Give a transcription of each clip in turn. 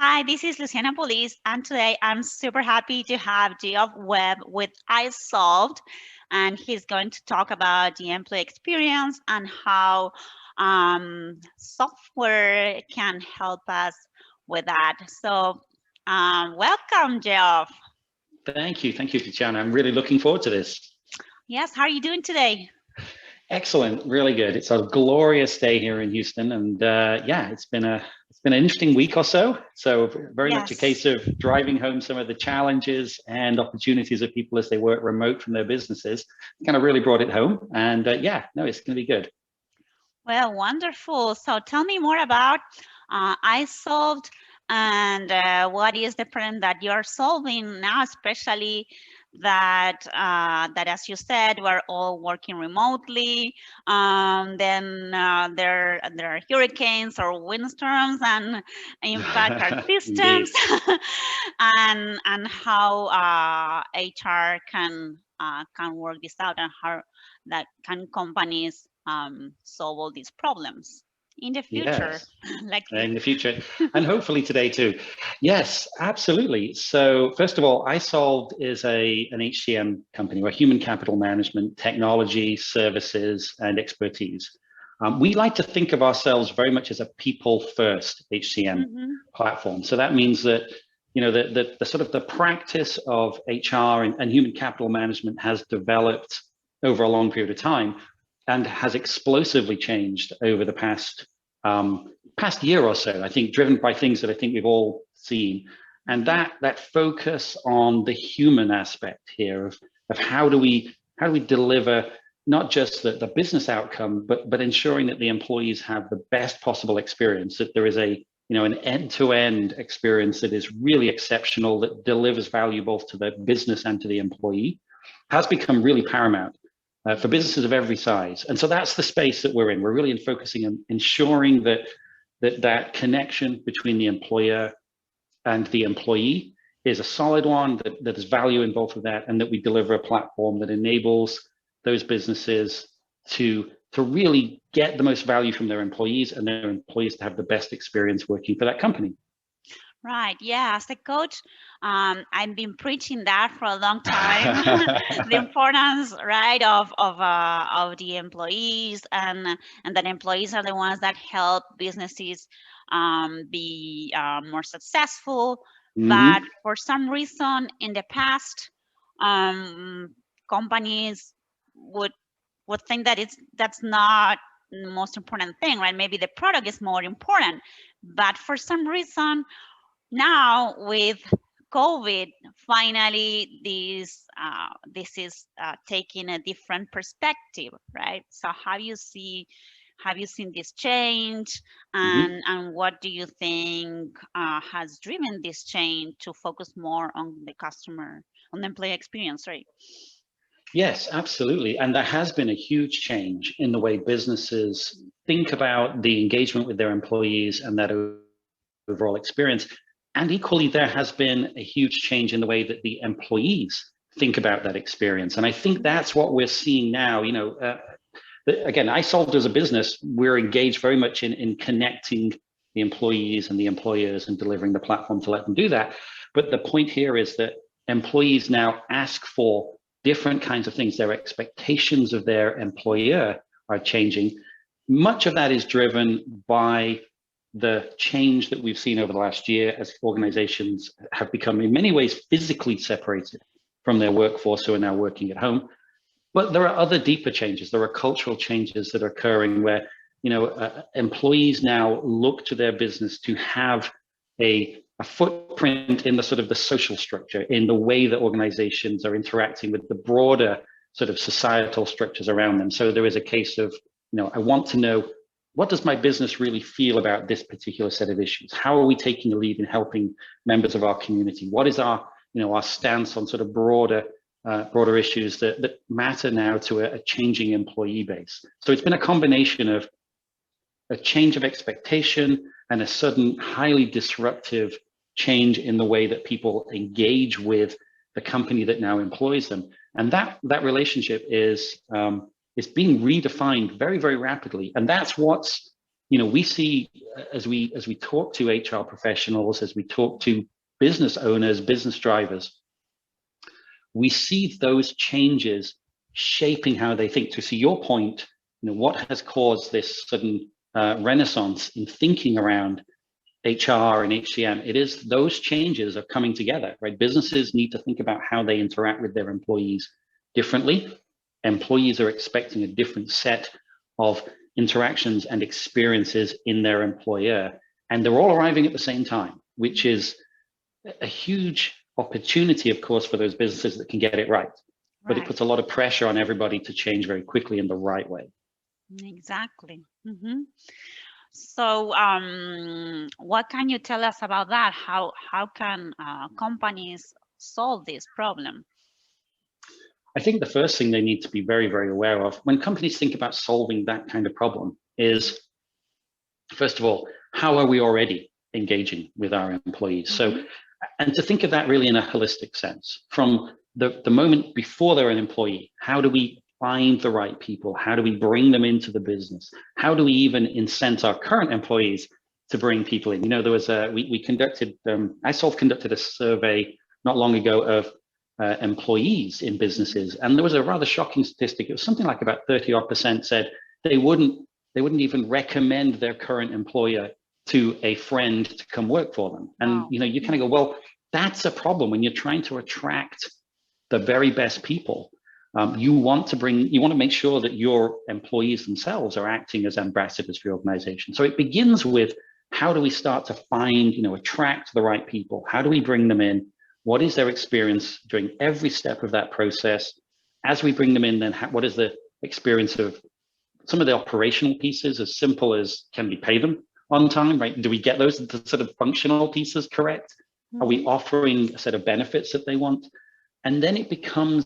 Hi, this is Luciana Paulise, and today I'm super happy to have Geoff Webb with ISolved, and he's going to talk about the employee experience and how software can help us with that. So, welcome, Geoff. Thank you, Luciana. I'm really looking forward to this. Yes, how are you doing today? Excellent, really good. It's a glorious day here in Houston, and yeah, it's been an interesting week or so. So very much a case Yes. of driving home some of the challenges and opportunities of people as they work remote from their businesses. Kind of really brought it home, and yeah, no, it's going to be good. Well, wonderful. So tell me more about iSolved and what is the problem that you're solving now, especially that as you said, we're all working remotely. Then there are hurricanes or windstorms and impact our systems, Indeed. and how HR can work this out, and how that can companies solve all these problems in the future, Yes. likely. In the future, and hopefully today too. Yes, absolutely. So first of all, iSolved is an HCM company. We're human capital management, technology, services, and expertise. We like to think of ourselves very much as a people-first HCM Mm-hmm. platform. So that means that the sort of the practice of HR and human capital management has developed over a long period of time and has explosively changed over the past year or so, I think, driven by things that I think we've all seen. And that focus on the human aspect here of how do we deliver not just the business outcome, but ensuring that the employees have the best possible experience, that there is an end-to-end experience that is really exceptional, that delivers value both to the business and to the employee, has become really paramount. For businesses of every size. And so that's the space that we're in. We're really focusing on ensuring that connection between the employer and the employee is a solid one, that there's value in both of that, and that we deliver a platform that enables those businesses to really get the most value from their employees, and their employees to have the best experience working for that company. Right. Yeah. As a coach, I've been preaching that for a long time. The importance, right, of the employees, and that employees are the ones that help businesses be more successful. But Mhm. for some reason, in the past, companies would think that that's not the most important thing, right? Maybe the product is more important, but for some reason now with COVID, finally this is taking a different perspective, right? So have you seen this change, Mhm. and what do you think has driven this change to focus more on the customer, on the employee experience, right? Yes, absolutely. And there has been a huge change in the way businesses think about the engagement with their employees and that overall experience. And equally, there has been a huge change in the way that the employees think about that experience. And I think that's what we're seeing now. Again, iSolved as a business, we're engaged very much in connecting the employees and the employers and delivering the platform to let them do that. But the point here is that employees now ask for different kinds of things. Their expectations of their employer are changing. Much of that is driven by the change that we've seen over the last year as organizations have become in many ways physically separated from their workforce who are now working at home. But there are other deeper changes. There are cultural changes that are occurring where, employees now look to their business to have a footprint in the sort of the social structure, in the way that organizations are interacting with the broader sort of societal structures around them. So there is a case of, I want to know, what does my business really feel about this particular set of issues? How are we taking a lead in helping members of our community? What is our stance on sort of broader issues that matter now to a changing employee base? So it's been a combination of a change of expectation and a sudden highly disruptive change in the way that people engage with the company that now employs them. And that relationship is being redefined very, very rapidly. And that's what's we see as we talk to HR professionals, as we talk to business owners, business drivers, we see those changes shaping how they think. To see your point, what has caused this sudden renaissance in thinking around HR and HCM? It is those changes are coming together, right? Businesses need to think about how they interact with their employees differently. Employees are expecting a different set of interactions and experiences in their employer, and they're all arriving at the same time, which is a huge opportunity, of course, for those businesses that can get it right. But it puts a lot of pressure on everybody to change very quickly in the right way. Exactly. So what can you tell us about that? How can companies solve this problem? I think the first thing they need to be very, very aware of when companies think about solving that kind of problem is, first of all, how are we already engaging with our employees? So, and to think of that really in a holistic sense, from the moment before they're an employee, how do we find the right people? How do we bring them into the business? How do we even incent our current employees to bring people in? There was we conducted, ISolved conducted a survey not long ago of employees in businesses, and there was a rather shocking statistic. It was something like about 30% said they wouldn't even recommend their current employer to a friend to come work for them. And you kind of go, well, that's a problem when you're trying to attract the very best people. You want to make sure that your employees themselves are acting as ambassadors for your organization. So it begins with, how do we start to find, attract the right people? How do we bring them in? What is their experience during every step of that process? As we bring them in, then what is the experience of some of the operational pieces, as simple as, can we pay them on time, right? Do we get those sort of functional pieces correct? Are we offering a set of benefits that they want? And then it becomes,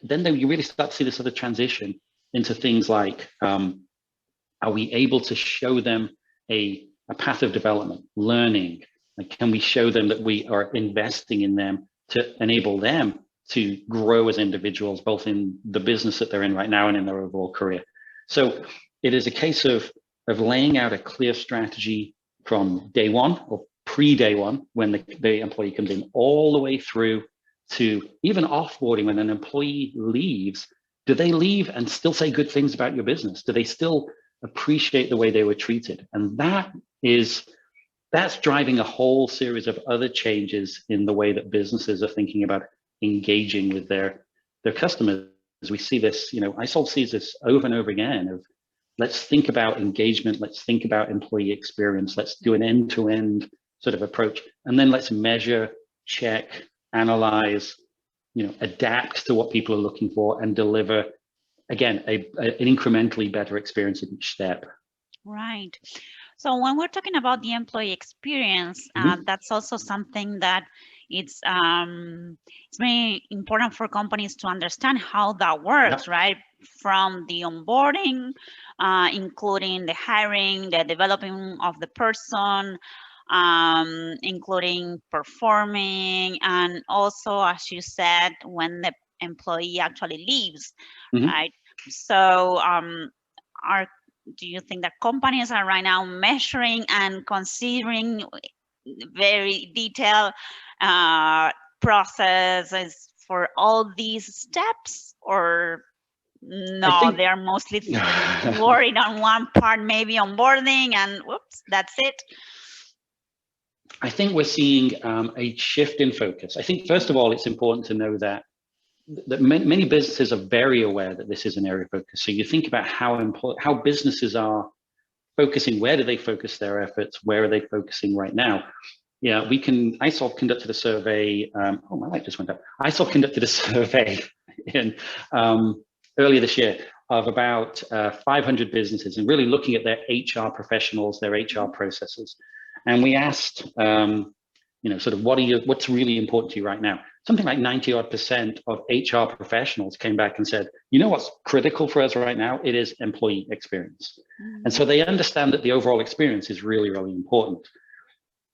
then you really start to see this sort of transition into things like, are we able to show them a path of development, learning? Like, can we show them that we are investing in them to enable them to grow as individuals, both in the business that they're in right now and in their overall career? So it is a case of laying out a clear strategy from day one or pre-day one, when the employee comes in, all the way through to even offboarding. When an employee leaves, do they leave and still say good things about your business? Do they still appreciate the way they were treated? And that's driving a whole series of other changes in the way that businesses are thinking about engaging with their customers. We see this, ISolved sees this over and over again of, let's think about engagement, let's think about employee experience, let's do an end-to-end sort of approach, and then let's measure, check, analyze, adapt to what people are looking for, and deliver, again, an incrementally better experience at each step. Right. So when we're talking about the employee experience, that's also something that it's very important for companies to understand how that works, right? From the onboarding, including the hiring, the developing of the person, including performing, and also, as you said, when the employee actually leaves, right? So do you think that companies are right now measuring and considering very detailed processes for all these steps, or no, they're mostly worried on one part, maybe onboarding, and whoops, that's it? I think we're seeing a shift in focus. I think, first of all, it's important to know that many businesses are very aware that this is an area of focus. So you think about how businesses are focusing. Where do they focus their efforts? Where are they focusing right now? Yeah, ISolved conducted a survey. Oh, my light just went up. ISolved conducted a survey in earlier this year of about 500 businesses, and really looking at their HR professionals, their HR processes. And we asked, sort of what's really important to you right now? Something like 90% of HR professionals came back and said, what's critical for us right now? It is employee experience. And so they understand that the overall experience is really, really important.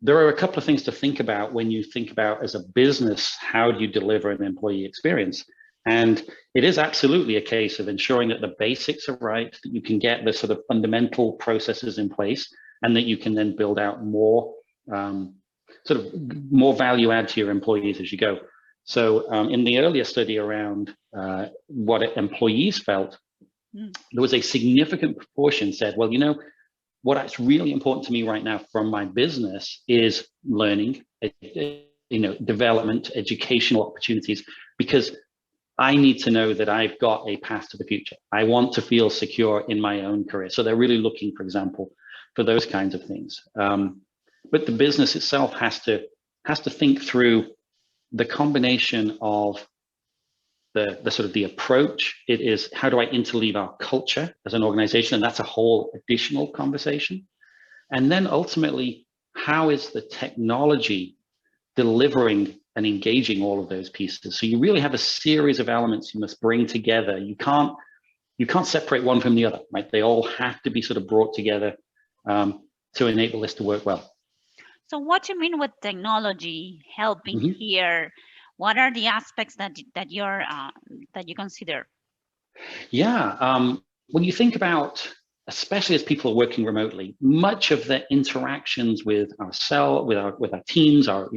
There are a couple of things to think about when you think about, as a business, how do you deliver an employee experience? And it is absolutely a case of ensuring that the basics are right, that you can get the sort of fundamental processes in place, and that you can then build out more sort of more value add to your employees as you go. So in the earlier study around what employees felt, there was a significant proportion said, well, you know, what's really important to me right now from my business is learning, development, educational opportunities, because I need to know that I've got a path to the future. I want to feel secure in my own career. So they're really looking, for example, for those kinds of things. But the business itself has to think through the combination of the sort of the approach. It is, how do I interleave our culture as an organization? And that's a whole additional conversation. And then ultimately, how is the technology delivering and engaging all of those pieces? So you really have a series of elements you must bring together. You can't separate one from the other, right? They all have to be sort of brought together to enable this to work well. So what do you mean with technology helping here? What are the aspects that you consider? Yeah, when you think about, especially as people are working remotely, much of the interactions with ourselves, with our teams, our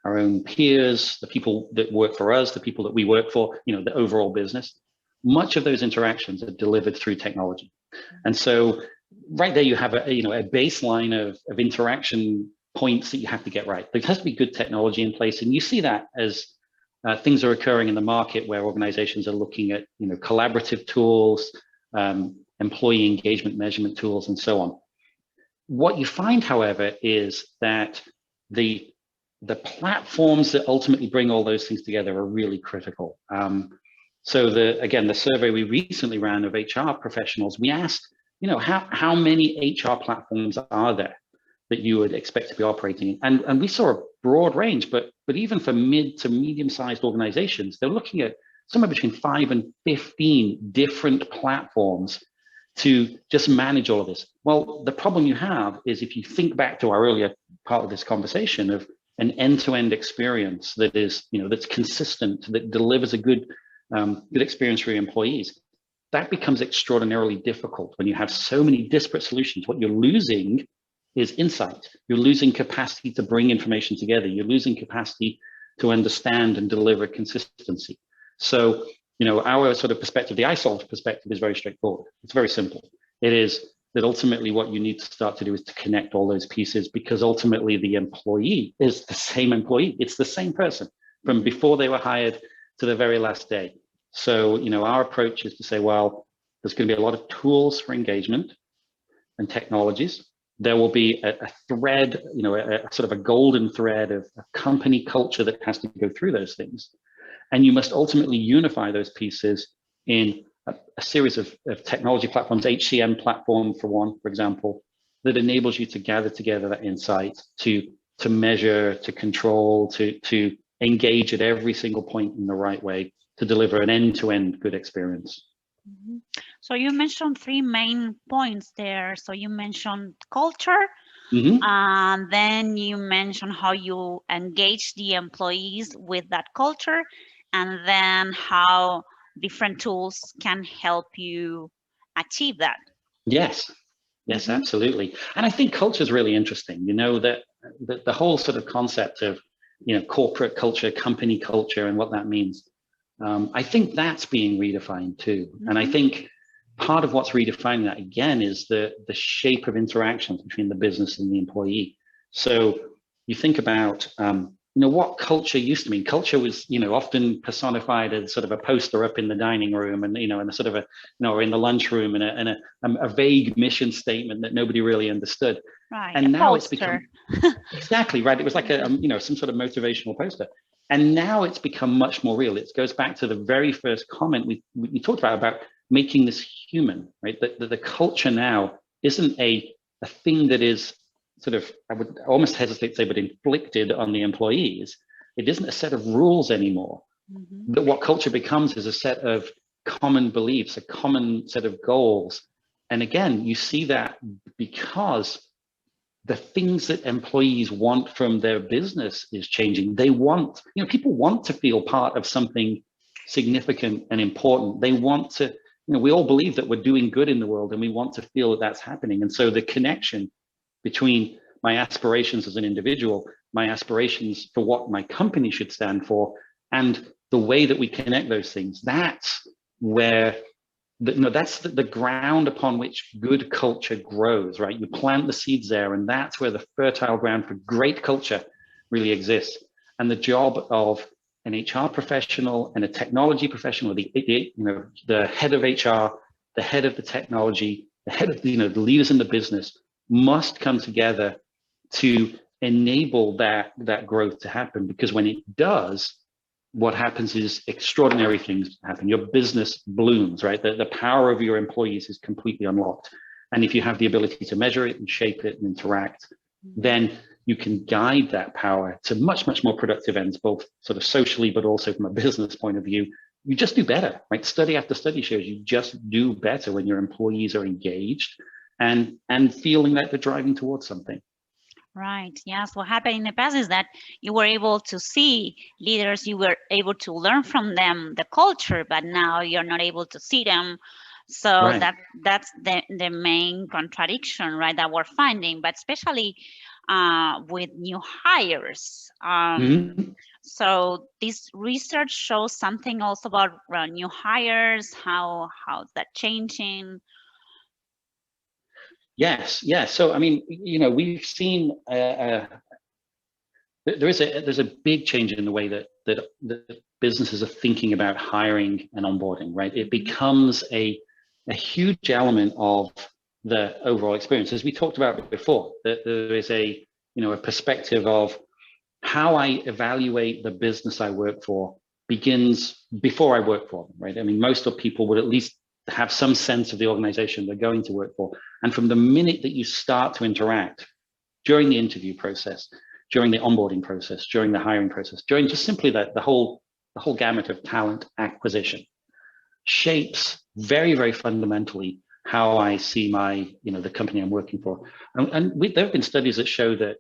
own peers, the people that work for us, the people that we work for, the overall business, much of those interactions are delivered through technology. And so right there you have a baseline of interaction points that you have to get right. There has to be good technology in place, and you see that as things are occurring in the market where organizations are looking at collaborative tools, employee engagement measurement tools, and so on. What you find, however, is that the platforms that ultimately bring all those things together are really critical. So the survey we recently ran of HR professionals, we asked, how many HR platforms are there that you would expect to be operating? And we saw a broad range, but even for mid to medium-sized organizations, they're looking at somewhere between 5 and 15 different platforms to just manage all of this. Well, the problem you have is, if you think back to our earlier part of this conversation of an end-to-end experience that is, that's consistent, that delivers a good experience for your employees, that becomes extraordinarily difficult when you have so many disparate solutions. What you're losing is insight. You're losing capacity to bring information together. You're losing capacity to understand and deliver consistency. So, our sort of perspective, the ISolved perspective, is very straightforward. It's very simple. It is that ultimately what you need to start to do is to connect all those pieces, because ultimately the employee is the same employee. It's the same person from before they were hired to the very last day. So, our approach is to say, well, there's going to be a lot of tools for engagement and technologies. There will be a thread, a sort of a golden thread of a company culture that has to go through those things. And you must ultimately unify those pieces in a series of technology platforms, HCM platform for example, that enables you to gather together that insight, to measure, to control, to engage at every single point in the right way, to deliver an end-to-end good experience. So you mentioned 3 main points there. So you mentioned culture, and then you mentioned how you engage the employees with that culture, and then how different tools can help you achieve that. Yes, absolutely. And I think culture is really interesting. That the whole sort of concept of corporate culture, company culture, and what that means. I think that's being redefined too. And I think part of what's redefining that again is the shape of interactions between the business and the employee. So you think about what culture used to mean. Culture was often personified as sort of a poster up in the dining room, and in a sort of or in the lunchroom, and a vague mission statement that nobody really understood. Right. And now it's become exactly right. It was like a some sort of motivational poster. And now it's become much more real. It goes back to the very first comment we talked about making this human, right? That the culture now isn't a thing that is sort of, I would almost hesitate to say, but inflicted on the employees. It isn't a set of rules anymore. But what culture becomes is a set of common beliefs, a common set of goals. And again, you see that because the things that employees want from their business is changing. They want, people want to feel part of something significant and important. They want to, we all believe that we're doing good in the world and we want to feel that that's happening. And so the connection between my aspirations as an individual, my aspirations for what my company should stand for, and the way that we connect those things, that's where that's the ground upon which good culture grows, right? You plant the seeds there, and that's where the fertile ground for great culture really exists. And the job of an HR professional and a technology professional, the head of HR, the head of the technology, the head of the leaders in the business must come together to enable that growth to happen. Because when it does, what happens is extraordinary things happen. Your business blooms, right? The power of your employees is completely unlocked. And if you have the ability to measure it and shape it and interact, then you can guide that power to much, much more productive ends, both sort of socially, but also from a business point of view. You just do better, right? Study after study shows you just do better when your employees are engaged and feeling that they're driving towards something. Right. Yes. What happened in the past is that you were able to see leaders, you were able to learn from them the culture, but now you're not able to see them. So right. that's the main contradiction, right, that we're finding, but especially with new hires. So this research shows something also about new hires, how's that changing? Yes. So, I mean, we've seen there's a big change in the way that businesses are thinking about hiring and onboarding, right? It becomes a huge element of the overall experience. As we talked about before, that there is a perspective of how I evaluate the business I work for begins before I work for them, right? I mean, most of people would at least have some sense of the organization they're going to work for. And from the minute that you start to interact during the interview process, during the onboarding process, during the hiring process, during just simply the whole gamut of talent acquisition, shapes very, very fundamentally how I see the company I'm working for. And there have been studies that show that,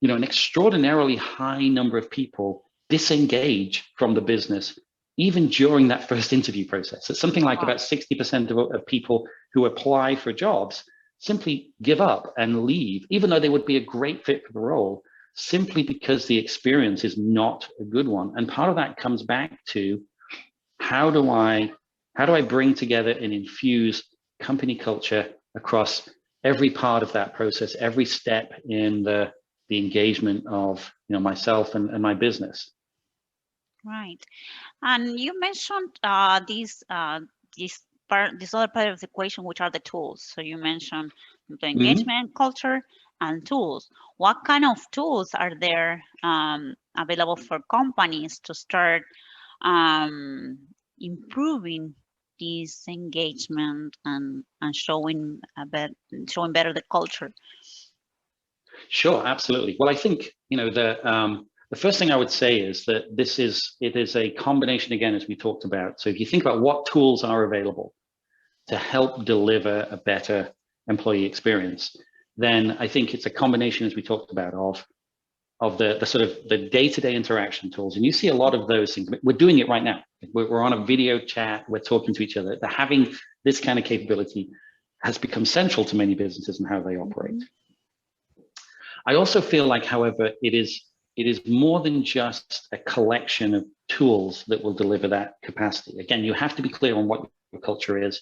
an extraordinarily high number of people disengage from the business even during that first interview process. It's something like about 60% of people who apply for jobs simply give up and leave, even though they would be a great fit for the role, simply because the experience is not a good one. And part of that comes back to how do I bring together and infuse company culture across every part of that process, every step in the engagement of myself and my business. Right. And you mentioned this other part of the equation, which are the tools. So you mentioned the engagement, culture, and tools. What kind of tools are there available for companies to start improving this engagement and showing better the culture? Sure, absolutely. Well, I think the first thing I would say is that it is a combination, again, as we talked about. So if you think about what tools are available to help deliver a better employee experience, then I think it's a combination, as we talked about, of the sort of the day-to-day interaction tools. And you see a lot of those things. We're doing it right now. We're on a video chat, we're talking to each other. Having this kind of capability has become central to many businesses and how they operate. I also feel like, however, it is more than just a collection of tools that will deliver that capacity. Again, you have to be clear on what your culture is,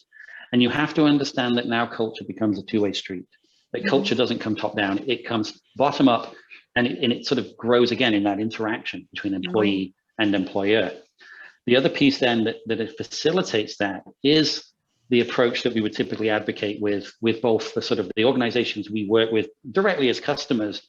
and you have to understand that now culture becomes a two-way street. That culture doesn't come top down, it comes bottom up, and it sort of grows again in that interaction between employee and employer. The other piece then that it facilitates that is the approach that we would typically advocate with both the sort of the organizations we work with directly as customers,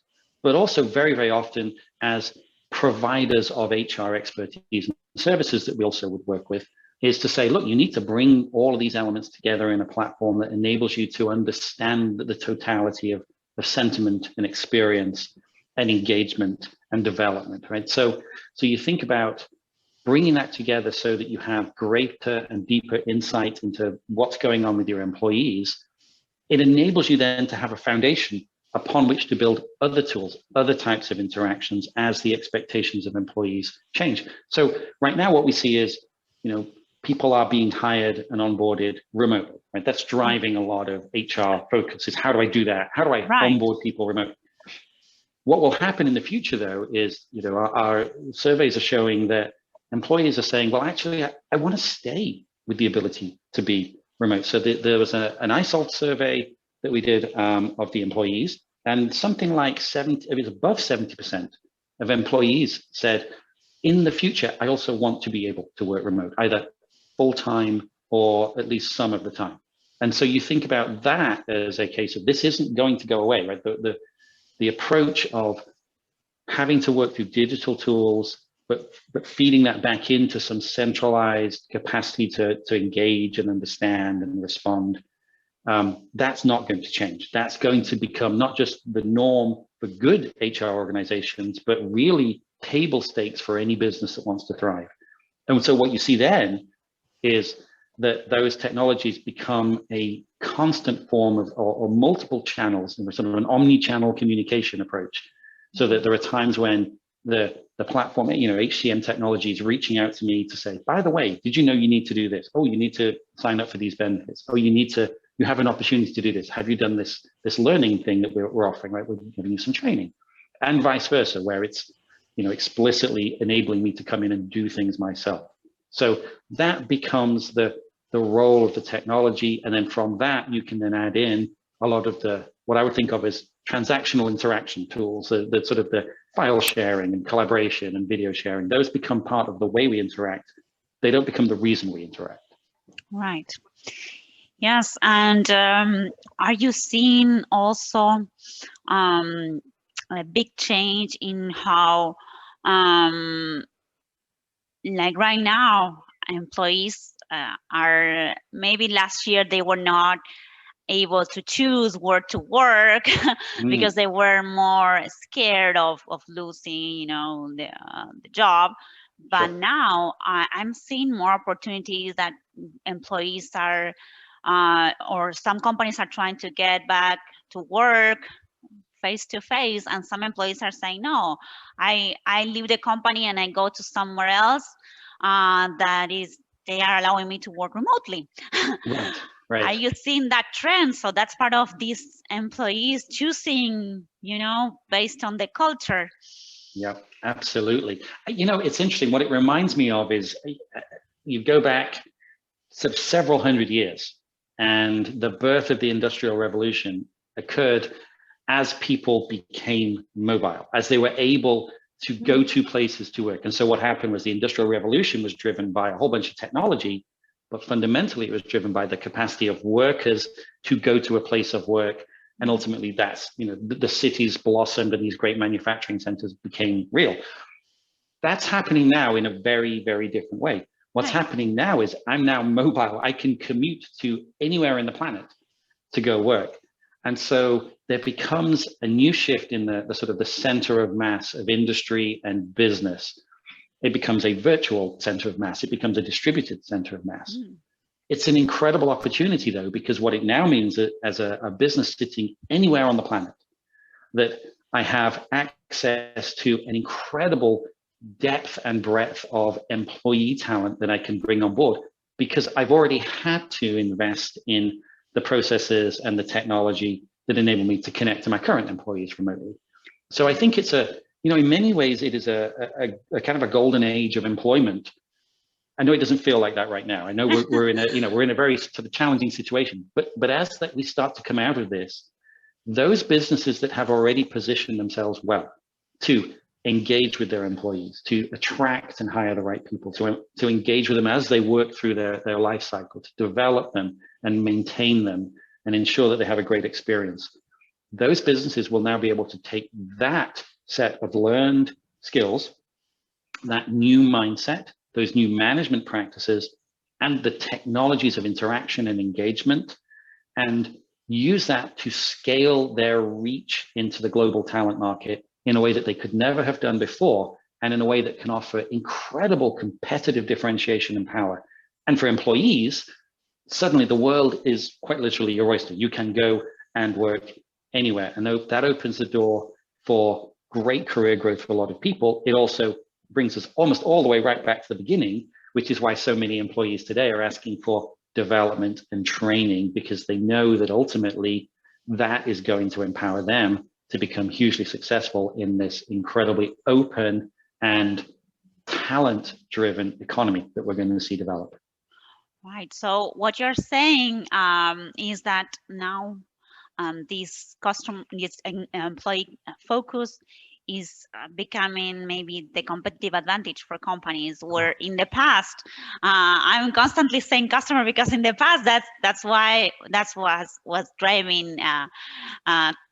but also very, very often as providers of HR expertise and services that we also would work with, is to say, look, you need to bring all of these elements together in a platform that enables you to understand the totality of sentiment and experience and engagement and development, right? So you think about bringing that together so that you have greater and deeper insight into what's going on with your employees. It enables you then to have a foundation upon which to build other tools, other types of interactions as the expectations of employees change. So right now what we see is, people are being hired and onboarded remotely, right? That's driving a lot of HR focus, is how do I do that? How do I onboard people remotely? What will happen in the future, though, is, our surveys are showing that employees are saying, well, actually, I want to stay with the ability to be remote. So there was an ISolved survey that we did of the employees, and something like it was above 70% of employees said, in the future, I also want to be able to work remote, either full-time or at least some of the time. And so you think about that as a case of, this isn't going to go away, right? The approach of having to work through digital tools, but feeding that back into some centralized capacity to engage and understand and respond, that's not going to change. That's going to become not just the norm for good HR organizations, but really table stakes for any business that wants to thrive. And so what you see then is that those technologies become a constant form of, or multiple channels, and sort of an omni-channel communication approach. So that there are times when the platform, HCM technology is reaching out to me to say, by the way, did you know you need to do this? Oh, you need to sign up for these benefits. Oh, you have an opportunity to do this. Have you done this learning thing that we're offering, right? We're giving you some training, and vice versa, where it's, explicitly enabling me to come in and do things myself. So that becomes the role of the technology. And then from that, you can then add in a lot of what I would think of as transactional interaction tools, the sort of the file sharing and collaboration and video sharing. Those become part of the way we interact. They don't become the reason we interact. Right. Yes. And are you seeing also a big change in how, like right now, employees are, maybe last year they were not able to choose where to work because they were more scared of losing, the job. But now I'm seeing more opportunities that employees are, or some companies are trying to get back to work face to face, and some employees are saying, no, I leave the company and I go to somewhere else they are allowing me to work remotely. Right. Are you seeing that trend? So that's part of these employees choosing, based on the culture. Yeah, absolutely. It's interesting. What it reminds me of is you go back several hundred years, and the birth of the Industrial Revolution occurred as people became mobile, as they were able to go to places to work. And so what happened was the Industrial Revolution was driven by a whole bunch of technology, but fundamentally it was driven by the capacity of workers to go to a place of work. And ultimately that's, the cities blossomed and these great manufacturing centers became real. That's happening now in a very, very different way. What's happening now is I'm now mobile. I can commute to anywhere in the planet to go work. And so there becomes a new shift in the sort of the center of mass of industry and business. It becomes a virtual center of mass. It becomes a distributed center of mass. It's an incredible opportunity, though, because what it now means that as a business sitting anywhere on the planet, that I have access to an incredible depth and breadth of employee talent that I can bring on board, because I've already had to invest in the processes and the technology that enable me to connect to my current employees remotely. So I think it's in many ways, it is a kind of a golden age of employment. I know it doesn't feel like that right now. I know we're in a very sort of challenging situation, but as that we start to come out of this, those businesses that have already positioned themselves well to engage with their employees, to attract and hire the right people, to engage with them as they work through their life cycle, to develop them and maintain them and ensure that they have a great experience. Those businesses will now be able to take that set of learned skills, that new mindset, those new management practices, and the technologies of interaction and engagement, and use that to scale their reach into the global talent market in a way that they could never have done before, and in a way that can offer incredible competitive differentiation and power. And for employees, suddenly the world is quite literally your oyster. You can go and work anywhere, and that opens the door for great career growth for a lot of people. It also brings us almost all the way right back to the beginning, which is why so many employees today are asking for development and training, because they know that ultimately that is going to empower them to become hugely successful in this incredibly open and talent-driven economy that we're going to see develop. Right. So what you're saying is that now this employee focus is becoming maybe the competitive advantage for companies, where in the past I'm constantly saying customer, because in the past that's what's driving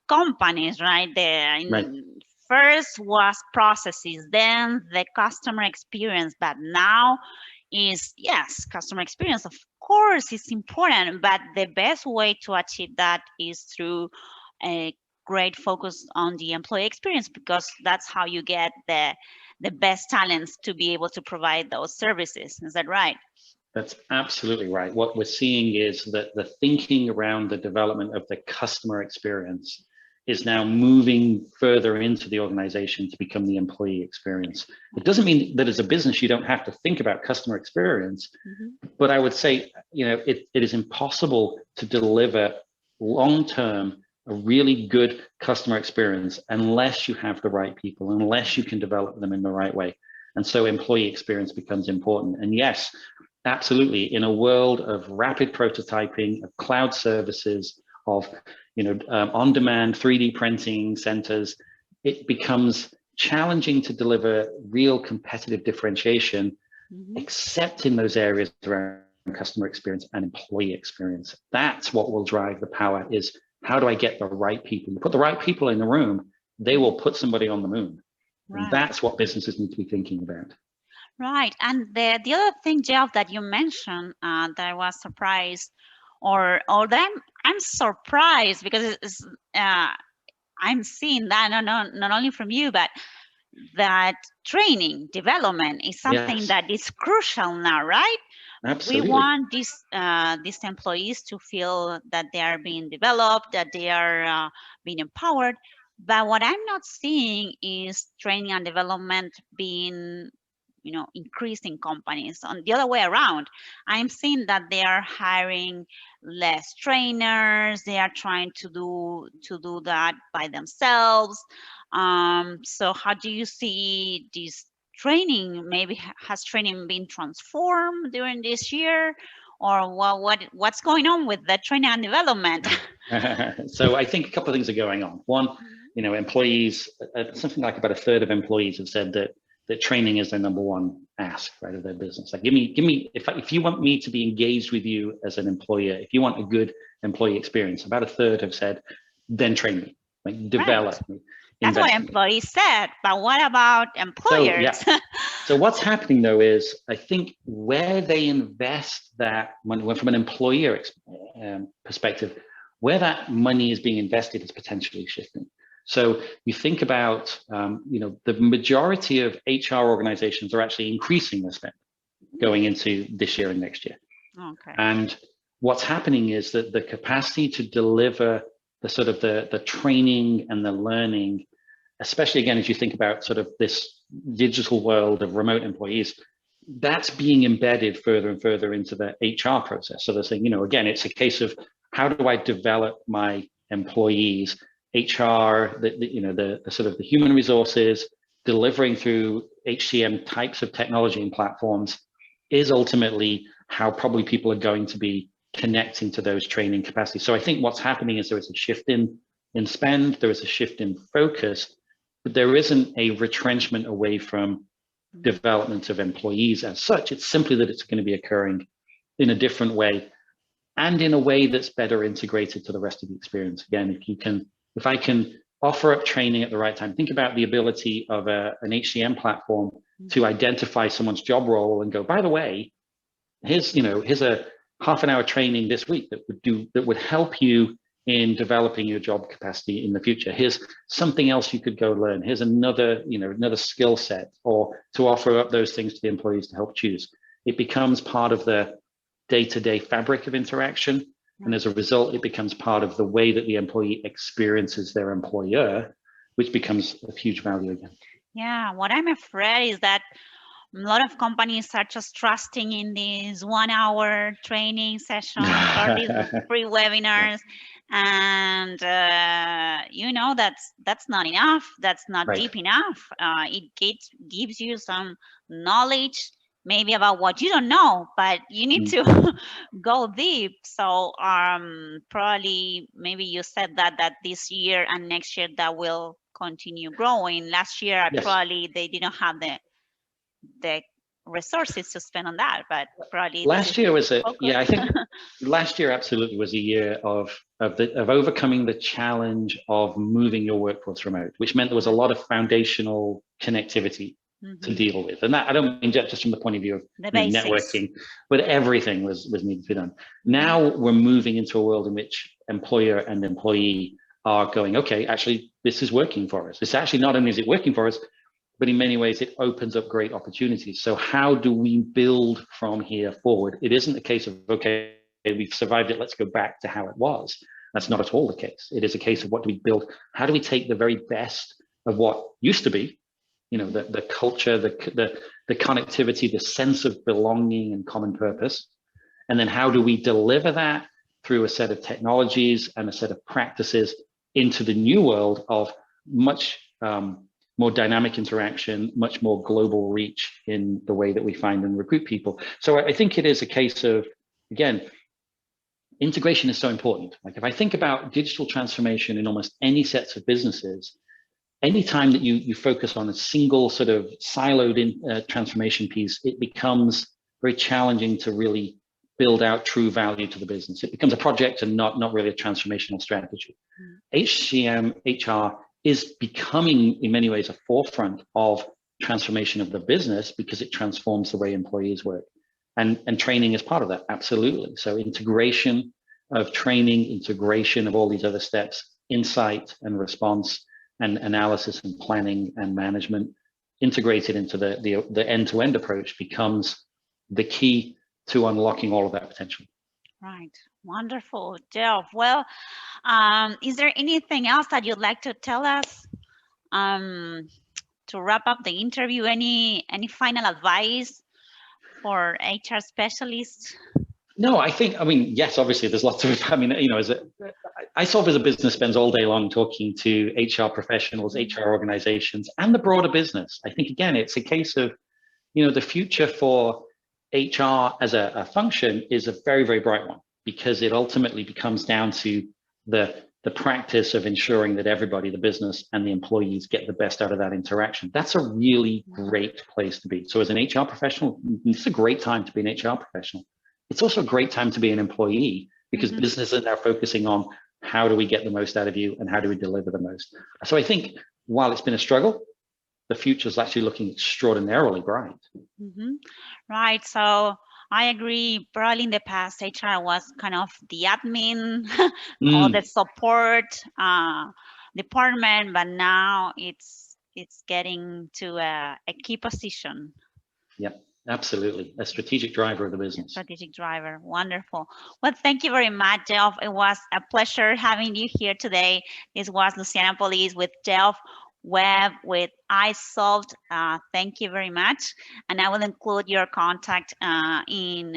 companies, right? Right. First was processes, then the customer experience, but now is, yes, customer experience of course is important, but the best way to achieve that is through a great focus on the employee experience, because that's how you get the best talents to be able to provide those services. Is that right? That's absolutely right. What we're seeing is that the thinking around the development of the customer experience is now moving further into the organization to become the employee experience. It doesn't mean that as a business you don't have to think about customer experience, but I would say, it is impossible to deliver long-term a really good customer experience unless you have the right people, unless you can develop them in the right way. And so employee experience becomes important. And yes, absolutely, in a world of rapid prototyping, of cloud services, of on-demand 3D printing centers, it becomes challenging to deliver real competitive differentiation, except in those areas around customer experience and employee experience. That's what will drive the power, is how do I get the right people? You put the right people in the room, they will put somebody on the moon. Right. And that's what businesses need to be thinking about. Right. And the other thing, Geoff, that you mentioned that I was surprised, or that I'm surprised, because I'm seeing that not only from you, but that training development is something that is crucial now, right? Absolutely. We want these employees to feel that they are being developed, that they are being empowered. But what I'm not seeing is training and development being increased in companies. On the other way around, I'm seeing that they are hiring less trainers. They are trying to do that by themselves. So how do you see this training? Maybe has training been transformed during this year, or what's going on with the training and development? So I think a couple of things are going on. One, employees, something like about a third of employees have said that training is their number one ask, right, of their business. Like, give me, if you want me to be engaged with you as an employer, if you want a good employee experience, about a third have said, then train me, like develop me. That's what employees said, but what about employers? So what's happening though is, I think where they invest that money, from an employer perspective, where that money is being invested is potentially shifting. So you think about, the majority of HR organizations are actually increasing their spend going into this year and next year. Okay. And what's happening is that the capacity to deliver the sort of the training and the learning, especially again, as you think about sort of this digital world of remote employees, that's being embedded further and further into the HR process. So they're saying, again, it's a case of how do I develop my employees? HR, the sort of the human resources, delivering through HCM types of technology and platforms is ultimately how probably people are going to be connecting to those training capacities. So I think what's happening is there is a shift in spend, there is a shift in focus, but there isn't a retrenchment away from development of employees as such. It's simply that it's going to be occurring in a different way, and in a way that's better integrated to the rest of the experience. Again, if I can offer up training at the right time, think about the ability of an HCM platform to identify someone's job role and go, by the way, here's a half an hour training this week that would help you in developing your job capacity in the future. Here's something else you could go learn. Here's another skill set, or to offer up those things to the employees to help choose. It becomes part of the day-to-day fabric of interaction. And as a result, it becomes part of the way that the employee experiences their employer, which becomes of huge value again. Yeah, what I'm afraid is that A lot of companies are just trusting in these 1 hour training sessions or these free webinars, and you know that's not enough. That's not Right. deep enough. It gives you some knowledge, maybe about what you don't know, but you need to go deep. So probably maybe you said that this year and next year that will continue growing. Last year Yes. probably they didn't have the resources to spend on that, but probably last year was focus. I think last year absolutely was a year of overcoming the challenge of moving your workforce remote, which meant there was a lot of foundational connectivity to deal with. And that, I don't mean just from the point of view of networking, but everything was needed to be done. Now we're moving into a world in which employer and employee are going, okay, actually this is working for us. It's actually not only is it working for us, but in many ways it opens up great opportunities. So how do we build from here forward? It isn't a case of, okay, we've survived it, let's go back to how it was. That's not at all the case. It is a case of what do we build? How do we take the very best of what used to be, you know, the culture, the connectivity, the sense of belonging and common purpose, and then how do we deliver that through a set of technologies and a set of practices into the new world of much more dynamic interaction, much more global reach in the way that we find and recruit people. So I think it is a case of, again, integration is so important. Like if I think about digital transformation in almost any sets of businesses, anytime that you focus on a single sort of siloed transformation piece, it becomes very challenging to really build out true value to the business. It becomes a project and not really a transformational strategy. HCM, HR is becoming in many ways a forefront of transformation of the business because it transforms the way employees work. And training is part of that, absolutely. So integration of training, integration of all these other steps, insight and response and analysis and planning and management integrated into the end-to-end approach becomes the key to unlocking all of that potential. Right. Wonderful, Geoff. Well, is there anything else that you'd like to tell us to wrap up the interview? Any final advice for HR specialists? No, I mean, yes, obviously there's lots of, I mean, you know, ISolved as a business spends all day long talking to HR professionals, HR organizations, and the broader business. I think, again, it's a case of, you know, the future for HR as a function is a very, very bright one, because it ultimately becomes down to the practice of ensuring that everybody, the business and the employees, get the best out of that interaction. That's a really great place to be. So as an HR professional, it's a great time to be an HR professional. It's also a great time to be an employee, because businesses are now focusing on how do we get the most out of you and how do we deliver the most. So I think while it's been a struggle, the future is actually looking extraordinarily bright. Right. So I agree. Probably in the past, HR was kind of the admin or the support department, but now it's getting to a key position. Yep, absolutely. A strategic driver of the business. Strategic driver. Wonderful. Well, thank you very much, Geoff. It was a pleasure having you here today. This was Luciana Paulise with Geoff Webb with ISolved. Thank you very much, and I will include your contact in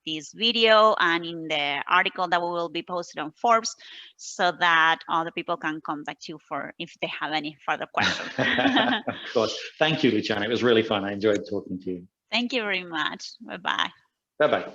this video and in the article that we will be posted on Forbes, so that other people can contact you for if they have any further questions. Of course. Thank you, Luciana. It was really fun. I enjoyed talking to you. Thank you very much. Bye-bye. Bye-bye.